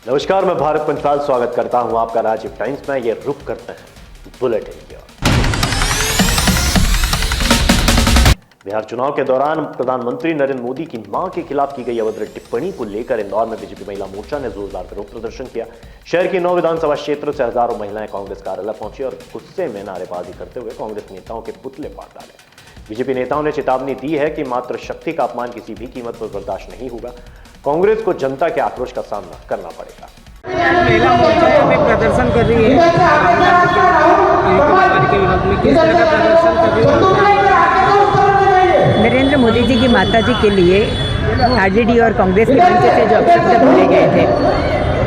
नमस्कार, मैं भारत पंचाल स्वागत करता हूं आपका राजीव टाइम्स में। ये रुक करते हैं बुलेटिन की ओर। बिहार चुनाव के दौरान प्रधानमंत्री नरेंद्र मोदी की मां के खिलाफ की गई अभद्र टिप्पणी को लेकर इंदौर में बीजेपी महिला मोर्चा ने जोरदार विरोध प्रदर्शन किया। शहर की 9 विधानसभा क्षेत्र से हजारों महिलाएं कांग्रेस कार्यालय पहुंची और गुस्से में नारेबाजी करते हुए कांग्रेस नेताओं के पुतले फाड़ डाले। बीजेपी नेताओं ने चेतावनी दी है कि मात्र शक्ति का अपमान किसी भी कीमत पर बर्दाश्त नहीं होगा। कांग्रेस को जनता के आक्रोश का सामना करना पड़ेगा। महिला मोर्चा में प्रदर्शन कर रही है किस तरह का प्रदर्शन कर रही है? नरेंद्र मोदी जी की माता जी के लिए आरजेडी और कांग्रेस के मंच से जो अपशब्द बोले गए थे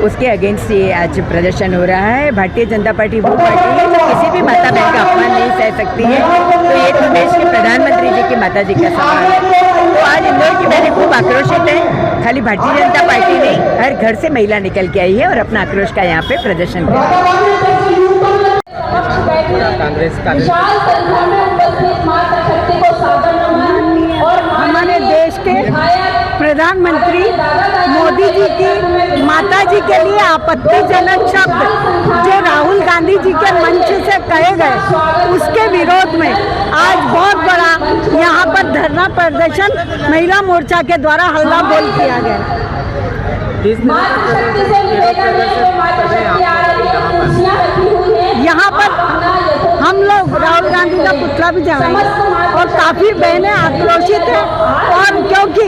उसके अगेंस्ट ये आज प्रदर्शन हो रहा है। भारतीय जनता पार्टी वो पार्टी है जो किसी भी माता बहन का अपमान नहीं सह सकती है। तो ये तो देश के प्रधानमंत्री जी की माता जी का सवाल है। तो आज इंदौर की बहनें खूब आक्रोशित है। खाली भारतीय जनता पार्टी नहीं, हर घर से महिला निकल के आई है और अपना आक्रोश का यहाँ पे प्रदर्शन कर रही है। हमारे देश के प्रधानमंत्री मोदी जी की माता जी के लिए आपत्तिजनक शब्द जो राहुल गांधी जी के मंच से कहे गए उसके विरोध में आज बहुत बड़ा यहाँ पर धरना प्रदर्शन महिला मोर्चा के द्वारा हल्ला बोल किया गया। यहाँ पर हम लोग राहुल गांधी का पुतला भी जलाएंगे और काफी बहनें आक्रोशित हैं। और क्योंकि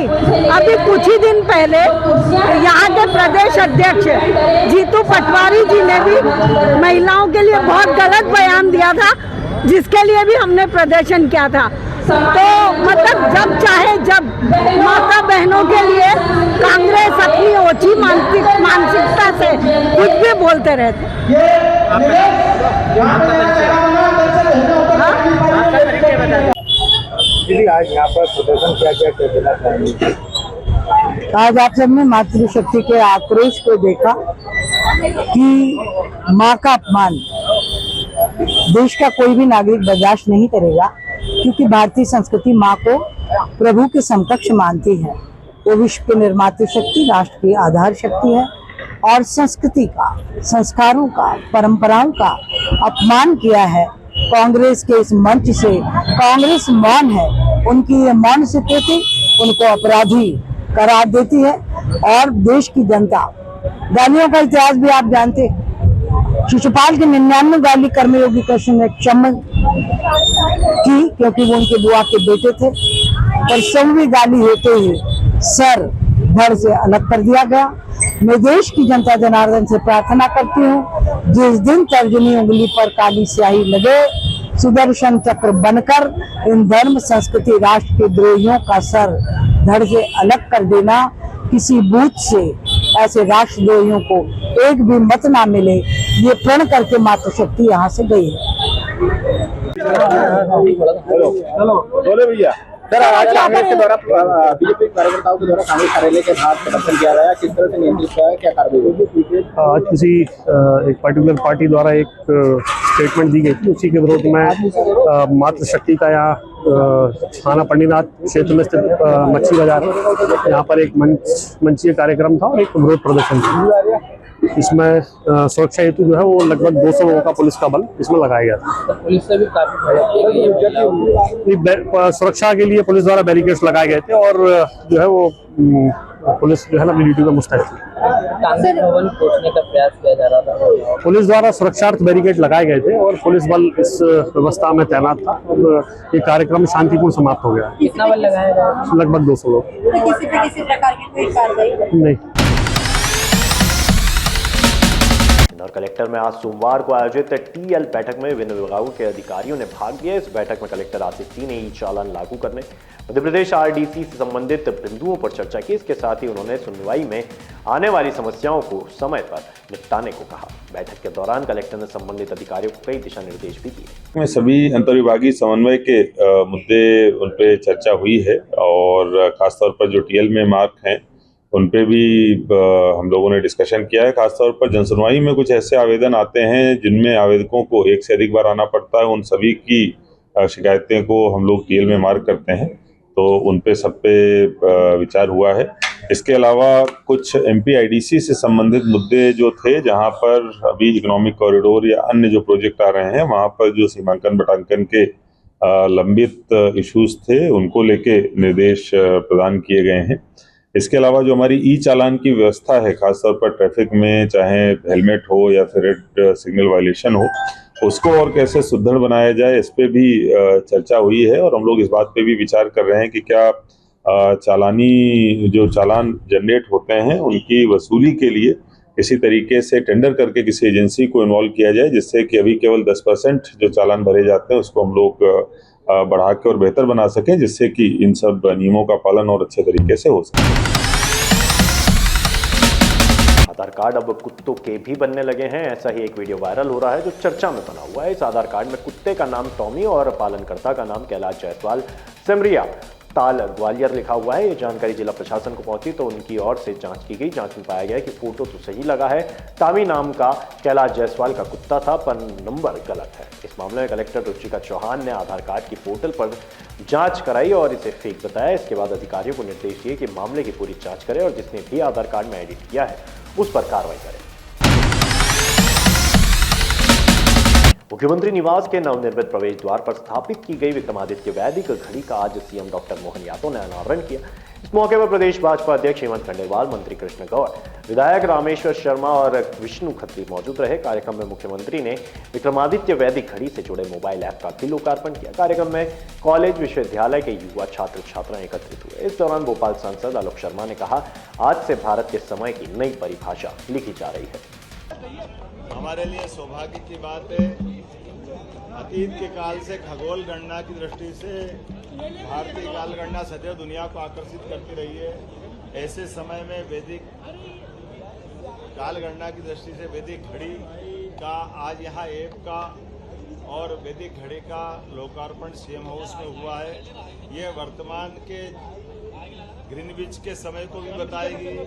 अभी कुछ ही दिन पहले यहाँ के प्रदेश अध्यक्ष जीतू पटवारी जी ने भी महिलाओं के लिए बहुत गलत बयान दिया था, जिसके लिए भी हमने प्रदर्शन किया था। तो मतलब जब चाहे जब माता बहनों के लिए कांग्रेस अपनी ओछी मानसिकता से कुछ भी बोलते रहते। आज यहाँ पर प्रदर्शन क्या आज आप सबने मातृशक्ति के आक्रोश को देखा कि माँ का अपमान देश का कोई भी नागरिक बर्दाश्त नहीं करेगा, क्योंकि भारतीय संस्कृति माँ को प्रभु के समकक्ष मानती है। वो विश्व की निर्मातृ शक्ति, राष्ट्र की आधार शक्ति है और संस्कृति का, संस्कारों का, परंपराओं का अपमान किया है कांग्रेस के इस मंच से। कांग्रेस मौन है, उनकी ये मौन स्थिति उनको अपराधी करार देती है। और देश की जनता, गालियों का इतिहास भी आप जानते, शिशुपाल के 99 गाली कर्मयोगी कृष्ण ने क्षमा की क्योंकि वो उनके बुआ के बेटे थे, और 100वीं गाली होते ही सर धड़ से अलग कर दिया गया। मैं देश की जनता जनार्दन से प्रार्थना करती हूँ, जिस दिन तर्जनी उंगली पर काली स्याही लगे, सुदर्शन चक्र बनकर इन धर्म, संस्कृति, राष्ट्र के द्रोहियों का सर धड़ से अलग कर देना। किसी बूथ से ऐसे राष्ट्रद्रोहियों को एक भी मत ना मिले, ये प्रण करके मातृशक्ति यहाँ से गई है। बोले भैया। सर, आज कांग्रेस के द्वारा बीजेपी कार्यकर्ताओं के द्वारा कांग्रेस कार्यालय के बाहर प्रदर्शन किया गया, किस तरह से नियंत्रित किया है, क्या कार्रवाई हुई? आज किसी एक पर्टिकुलर पार्टी द्वारा एक स्टेटमेंट दी गई थी, उसी के विरोध में मातृशक्ति का यहाँ थाना पंडीनाथ क्षेत्र में स्थित मच्छी बाजार, यहाँ पर एक मंचीय कार्यक्रम था और एक विरोध प्रदर्शन था। इसमें सुरक्षा हेतु जो है वो लगभग 200 लोगों का पुलिस का बल इसमें लगाया गया था। पुलिस से भी काफी सुरक्षा के लिए पुलिस द्वारा बैरिकेड्स लगाए गए थे और जो है वो पुलिस जो है ना अपनी ड्यूटी में मुस्तैद थी। कांग्रेस भवन पहुंचने का प्रयास किया जा रहा था, पुलिस द्वारा सुरक्षार्थ बैरिकेड लगाए गए थे और पुलिस बल इस व्यवस्था में तैनात था और ये कार्यक्रम शांतिपूर्ण समाप्त हो गया। कितना बल लगाया गया? लगभग 200 लोग। किसी प्रकार की कोई कार्रवाई नहीं। इंदौर कलेक्टर में आज सोमवार को आयोजित टीएल बैठक में विभिन्न विभागों के अधिकारियों ने भाग लिया। इस बैठक में कलेक्टर आसिफ सिंह ने ई चालान लागू करने, मध्य प्रदेश आरडीसी से संबंधित बिंदुओं पर चर्चा की। इसके साथ ही उन्होंने सुनवाई में आने वाली समस्याओं को समय पर निपटाने को कहा। बैठक के दौरान कलेक्टर ने संबंधित अधिकारियों को कई दिशा निर्देश भी दिए। सभी अंतर्विभागीय समन्वय के मुद्दे उन पे चर्चा हुई है और खासतौर पर जो टीएल में मार्क हैं उन पे भी हम लोगों ने डिस्कशन किया है। खासतौर पर जनसुनवाई में कुछ ऐसे आवेदन आते हैं जिनमें आवेदकों को एक से अधिक बार आना पड़ता है, उन सभी की शिकायतें को हम लोग टीएल में मार्क करते हैं। तो उन पे सब पे विचार हुआ है। इसके अलावा कुछ MPIDC से संबंधित मुद्दे जो थे, जहां पर अभी इकोनॉमिक कॉरिडोर या अन्य जो प्रोजेक्ट आ रहे हैं वहां पर जो सीमांकन बटांकन के लंबित इश्यूज थे, उनको लेके निर्देश प्रदान किए गए हैं। इसके अलावा जो हमारी चालान की व्यवस्था है, खासतौर पर ट्रैफिक में, चाहे हेलमेट हो या फिर रेड सिग्नल वायलेशन हो, उसको और कैसे सुदृढ़ बनाया जाए, इस पे भी चर्चा हुई है। और हम लोग इस बात पे भी विचार कर रहे हैं कि क्या जो चालान जनरेट होते हैं उनकी वसूली के लिए किसी तरीके से टेंडर करके किसी एजेंसी को इन्वॉल्व किया जाए, जिससे कि अभी केवल 10% जो चालान भरे जाते हैं उसको हम लोग बढ़ा के और बेहतर बना सकें, जिससे कि इन सब नियमों का पालन और अच्छे तरीके से हो सके। आधार कार्ड अब कुत्तों के भी बनने लगे हैं। ऐसा ही एक वीडियो वायरल हो रहा है जो चर्चा में बना हुआ है। इस आधार कार्ड में कुत्ते का नाम टॉमी और पालनकर्ता का नाम कैलाश जायसवाल सिमरिया ताल ग्वालियर लिखा हुआ है। ये जानकारी जिला प्रशासन को पहुंची तो उनकी ओर से जांच की गई। जांच में पाया गया कि फोटो तो सही लगा है, टॉमी नाम का कैलाश जायसवाल का कुत्ता था, पर नंबर गलत है। इस मामले में कलेक्टर रुचिका चौहान ने आधार कार्ड की पोर्टल पर जांच कराई और इसे फेक बताया। इसके बाद अधिकारियों को निर्देश दिए कि मामले की पूरी जांच करें और जिसने भी आधार कार्ड में एडिट किया है उस पर कार्रवाई करें। मुख्यमंत्री निवास के नवनिर्मित प्रवेश द्वार पर स्थापित की गई विक्रमादित्य वैदिक घड़ी का आज सीएम डॉक्टर मोहन यादव ने अनावरण किया। इस मौके पर प्रदेश भाजपा अध्यक्ष हेमंत खंडेलवाल, मंत्री कृष्ण गौड़, विधायक रामेश्वर शर्मा और विष्णु खत्री मौजूद रहे। कार्यक्रम में मुख्यमंत्री ने विक्रमादित्य वैदिक घड़ी से जुड़े मोबाइल ऐप का भी लोकार्पण किया। कार्यक्रम में कॉलेज विश्वविद्यालय के युवा छात्र छात्राएं एकत्रित हुए। इस दौरान भोपाल सांसद आलोक शर्मा ने कहा, आज से भारत के समय की नई परिभाषा लिखी जा रही है। हमारे लिए सौभाग्य की बात है, अतीत के काल से खगोल गणना की दृष्टि से भारतीय काल गणना सदैव दुनिया को आकर्षित करती रही है। ऐसे समय में वैदिक काल गणना की दृष्टि से वैदिक घड़ी का आज यहाँ ऐप का और वैदिक घड़ी का लोकार्पण सीएम हाउस में हुआ है। ये वर्तमान के ग्रीनविच के समय को भी बताएगी,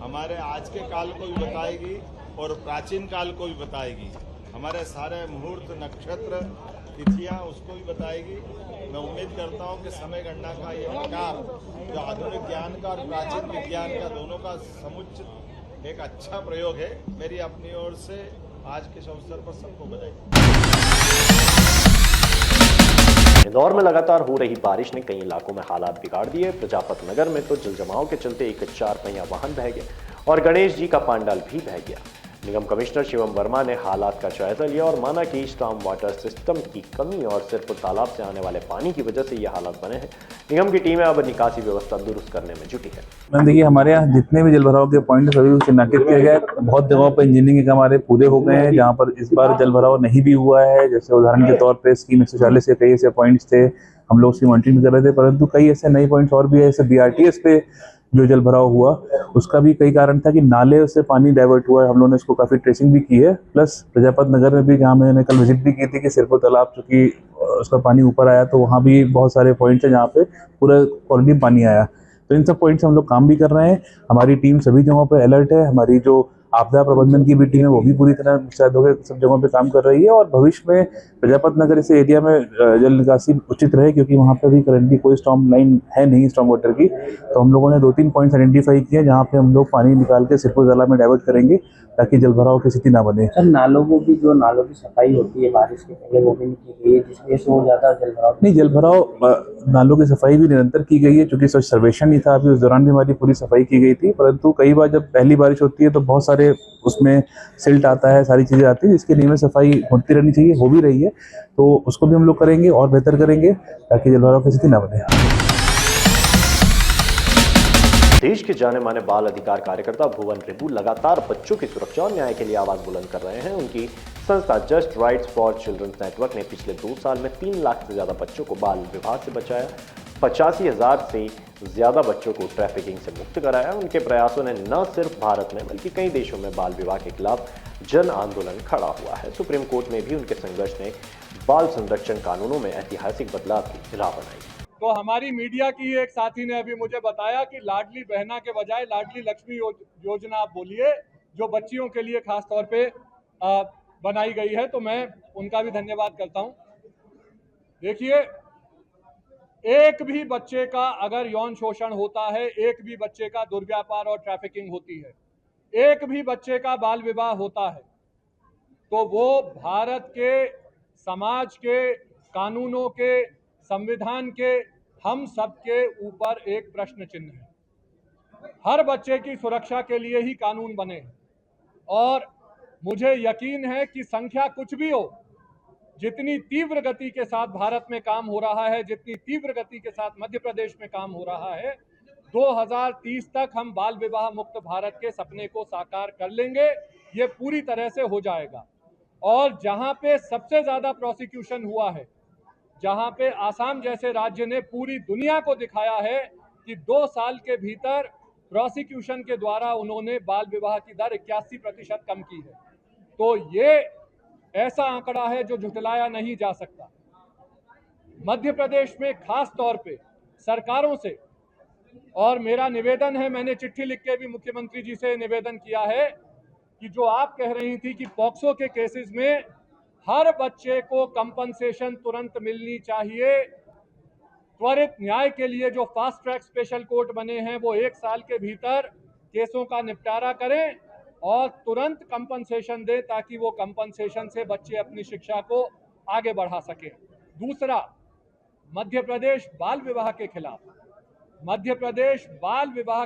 हमारे आज के काल को भी बताएगी और प्राचीन काल को भी बताएगी। हमारे सारे मुहूर्त, नक्षत्र, तिथियां उसको भी बताएगी। मैं उम्मीद करता हूं कि समय गणना का ये प्रकार जो आधुनिक ज्ञान का और प्राचीन विज्ञान का दोनों का समुचित एक अच्छा प्रयोग है। मेरी अपनी ओर से आज के इस अवसर पर सबको बधाई। इंदौर में लगातार हो रही बारिश ने कई इलाकों में हालात बिगाड़ दिए। प्रजापत नगर में तो जलजमाव के चलते एक 4 पहिया वाहन बह गया और गणेश जी का पांडाल भी बह गया। निगम कमिश्नर शिवम वर्मा ने हालात का जायजा लिया और माना कि स्टॉर्म वाटर सिस्टम की कमी और सिरपुर तालाब से आने वाले पानी की वजह से ये हालात बने हैं। निगम की टीमें अब निकासी व्यवस्था दुरुस्त करने में जुटी है। देखिए, हमारे यहाँ जितने भी जलभराव के पॉइंट सभी को चिन्हांकित किया गया है। बहुत जगहों पर इंजीनियरिंग के काम हमारे पूरे हो गए हैं, जहाँ पर इस बार जलभराव नहीं भी हुआ है। जैसे उदाहरण के तौर पर स्कीम 140 के कई ऐसे पॉइंट्स थे, हम लोग उसकी मॉनिटरिंग कर रहे थे, परंतु कई ऐसे नए पॉइंट्स और भी है। जैसे BRTS पे जो जल भराव हुआ उसका भी कई कारण था कि नाले से पानी डाइवर्ट हुआ है। हम लोगों ने इसको काफ़ी ट्रेसिंग भी की है। प्लस प्रजापत नगर में भी, जहाँ मैंने कल विजिट भी की थी, कि सिरपुर तालाब चूँकि उसका पानी ऊपर आया, तो वहाँ भी बहुत सारे पॉइंट्स हैं जहाँ पे पूरा क्वालिटी पानी आया। तो इन सब पॉइंट्स हम लोग काम भी कर रहे हैं। हमारी टीम सभी जगहों पर अलर्ट है। हमारी जो आपदा प्रबंधन की भी टीम है वो भी पूरी तरह मुस्तैद होकर सब जगहों पे काम कर रही है। और भविष्य में प्रजापत नगर इस एरिया में जल निकासी उचित रहे, क्योंकि वहाँ पे भी करंटली कोई स्टॉर्म लाइन है नहीं स्टॉर्म वाटर की। तो हम लोगों ने 2-3 पॉइंट्स आइडेंटिफाई किए जहाँ पे हम लोग पानी निकाल के सिरपुर तालाब में डाइवर्ट करेंगे ताकि जल भराव की स्थिति ना बने। सर, नालों की सफाई होती है बारिश के पहले, वो भी नहीं की गई है, जिसमें से हो जाता है जलभराव। नहीं, जलभराव नालों की सफाई भी निरंतर की गई है, क्योंकि स्वच्छ सर्वेक्षण नहीं था अभी, उस दौरान भी हमारी पूरी सफाई की गई थी। परंतु कई बार जब पहली बारिश होती है तो बहुत सारे उसमें सिल्ट आता है, सारी चीज़ें आती है, जिसकी नियमित सफाई होती रहनी चाहिए, हो भी रही है। तो उसको भी हम लोग करेंगे और बेहतर करेंगे ताकि जलभराव की स्थिति ना बने। देश के जाने माने बाल अधिकार कार्यकर्ता भुवन रिबू लगातार बच्चों की सुरक्षा और न्याय के लिए आवाज बुलंद कर रहे हैं। उनकी संस्था Just Rights for Childrens Network ने पिछले 2 साल में 3 लाख से ज्यादा बच्चों को बाल विवाह से बचाया, 85,000 से ज्यादा बच्चों को ट्रैफिकिंग से मुक्त कराया। उनके प्रयासों ने न सिर्फ भारत में बल्कि कई देशों में बाल विवाह के खिलाफ जन आंदोलन खड़ा हुआ है। सुप्रीम कोर्ट में भी उनके संघर्ष ने बाल संरक्षण कानूनों में ऐतिहासिक बदलाव की राह बनाई। तो हमारी मीडिया की एक साथी ने अभी मुझे बताया कि लाडली बहना के बजाय लाडली लक्ष्मी योजना आप बोलिए, जो बच्चियों के लिए खास तौर पे बनाई गई है। तो मैं उनका भी धन्यवाद करता हूं। देखिए, एक भी बच्चे का अगर यौन शोषण होता है, एक भी बच्चे का दुर्व्यापार और ट्रैफिकिंग होती है, एक भी बच्चे का बाल विवाह होता है, तो वो भारत के समाज के कानूनों के संविधान के हम सबके ऊपर एक प्रश्न चिन्ह है। हर बच्चे की सुरक्षा के लिए ही कानून बने हैं और मुझे यकीन है कि संख्या कुछ भी हो, जितनी तीव्र गति के साथ भारत में काम हो रहा है, जितनी तीव्र गति के साथ मध्य प्रदेश में काम हो रहा है, 2030 तक हम बाल विवाह मुक्त भारत के सपने को साकार कर लेंगे। ये पूरी तरह से हो जाएगा। और जहां पे सबसे ज्यादा प्रोसिक्यूशन हुआ है, जहां पे आसाम जैसे राज्य ने पूरी दुनिया को दिखाया है कि 2 साल के भीतर प्रोसिक्यूशन के द्वारा उन्होंने बाल विवाह की दर 81% कम की है, तो ये ऐसा आंकड़ा है जो झुटलाया नहीं जा सकता। मध्य प्रदेश में खास तौर पे सरकारों से, और मेरा निवेदन है, मैंने चिट्ठी लिख के भी मुख्यमंत्री जी से निवेदन किया है कि जो आप कह रही थी कि पॉक्सो के केसेस में हर बच्चे को कंपनसेशन तुरंत मिलनी चाहिए, त्वरित न्याय के लिए जो फास्ट ट्रैक स्पेशल कोर्ट बने हैं वो 1 साल के भीतर केसों का निपटारा करें और तुरंत कंपनसेशन दें, ताकि वो कंपनसेशन से बच्चे अपनी शिक्षा को आगे बढ़ा सकें। दूसरा, मध्य प्रदेश बाल विवाह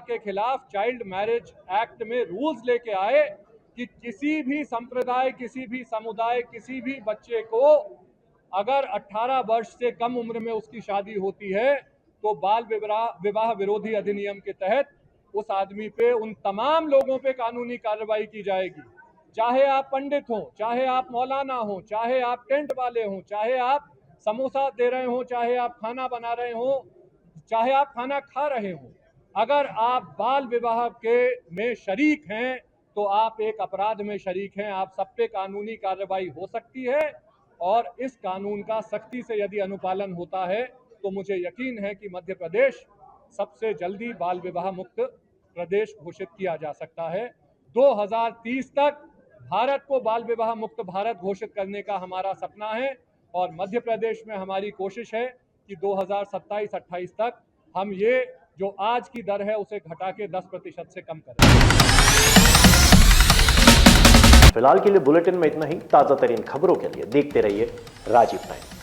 के खिलाफ चाइल्ड मैरिज एक्ट में रूल्स लेके आए कि किसी भी संप्रदाय, किसी भी समुदाय, किसी भी बच्चे को अगर 18 वर्ष से कम उम्र में उसकी शादी होती है तो बाल विवाह विरोधी अधिनियम के तहत उस आदमी पे, उन तमाम लोगों पे कानूनी कार्रवाई की जाएगी। चाहे आप पंडित हो, चाहे आप मौलाना हो, चाहे आप टेंट वाले हो, चाहे आप समोसा दे रहे हो, चाहे आप खाना बना रहे हो, चाहे आप खाना खा रहे हो, अगर आप बाल विवाह में शरीक हैं तो आप एक अपराध में शरीक हैं। आप सब पे कानूनी कार्रवाई हो सकती है और इस कानून का सख्ती से यदि अनुपालन होता है तो मुझे यकीन है कि मध्य प्रदेश सबसे जल्दी बाल विवाह मुक्त प्रदेश घोषित किया जा सकता है। 2030 तक भारत को बाल विवाह मुक्त भारत घोषित करने का हमारा सपना है और मध्य प्रदेश में हमारी कोशिश है कि 2027-28 तक हम ये जो आज की दर है उसे घटा के 10% से कम करें। फिलहाल के लिए बुलेटिन में इतना ही। ताजा तरीन खबरों के लिए देखते रहिए राजीव टाइम्स।